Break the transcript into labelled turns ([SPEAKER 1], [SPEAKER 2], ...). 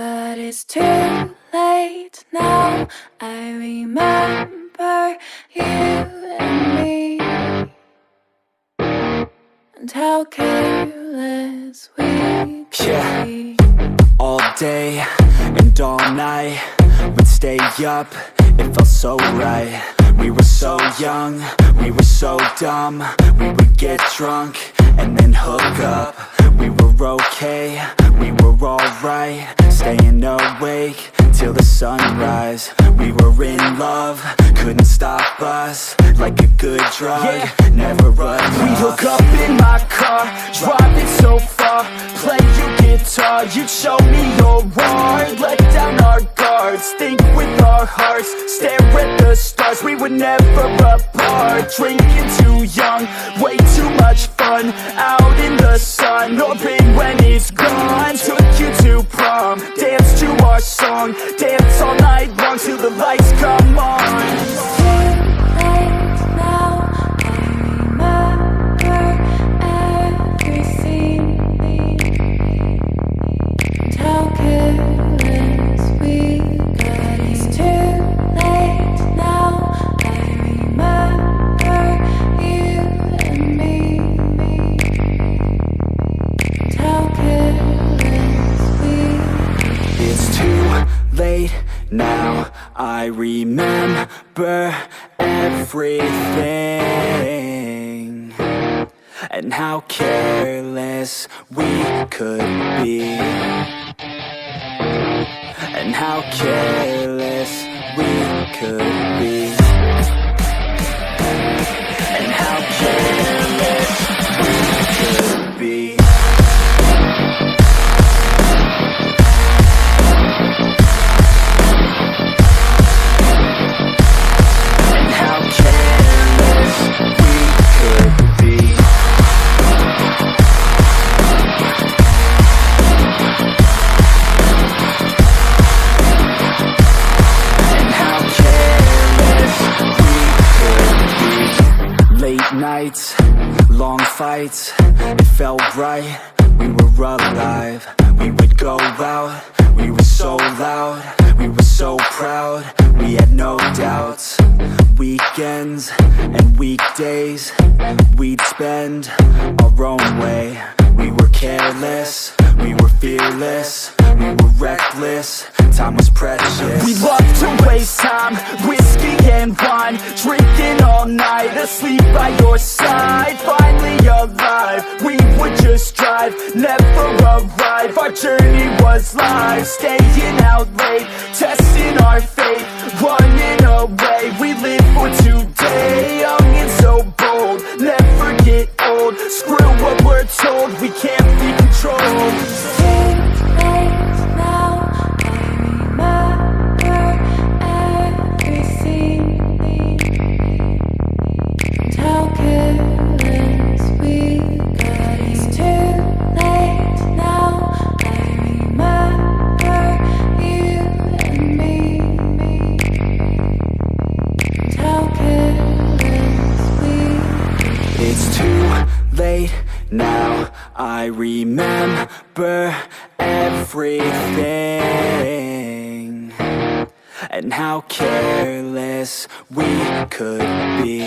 [SPEAKER 1] But it's too late now. I remember you and me, and how careless we could be.
[SPEAKER 2] All day and all night, we'd stay up, it felt so right. We were so young, we were so dumb. We would get drunk and then hook up. We were okay, we were alright, staying awake till the sunrise. We were in love, couldn't stop us, like a good drug, never run off.
[SPEAKER 3] We hook up in my car, driving so far, play your guitar, you'd show me your art, let down our guards, think with our hearts, stare at the stars. We were never apart, drinking too young, way too much fun, out in the sun, no pain when it's gone. Took you to prom, dance to our song, dance all night long till the lights come on.
[SPEAKER 2] Now I remember everything, and how careless we could be, and how careless we could be, and how careless we could be. Nights, long fights, it felt right, we were alive. We would go out, we were so loud, we were so proud, we had no doubts. Weekends and weekdays, we'd spend our own way. We were careless, we were fearless, we were reckless, time was precious.
[SPEAKER 3] We loved to waste time, whiskey and wine, drinking all night, asleep by your side. Finally alive, we would just drive, never arrive. Our journey was live, staying out late, testing our fate, running away. We live for today, young and so bold, never get old. Screw what we're told, we can't be controlled.
[SPEAKER 2] Now I remember everything, and how careless we could be.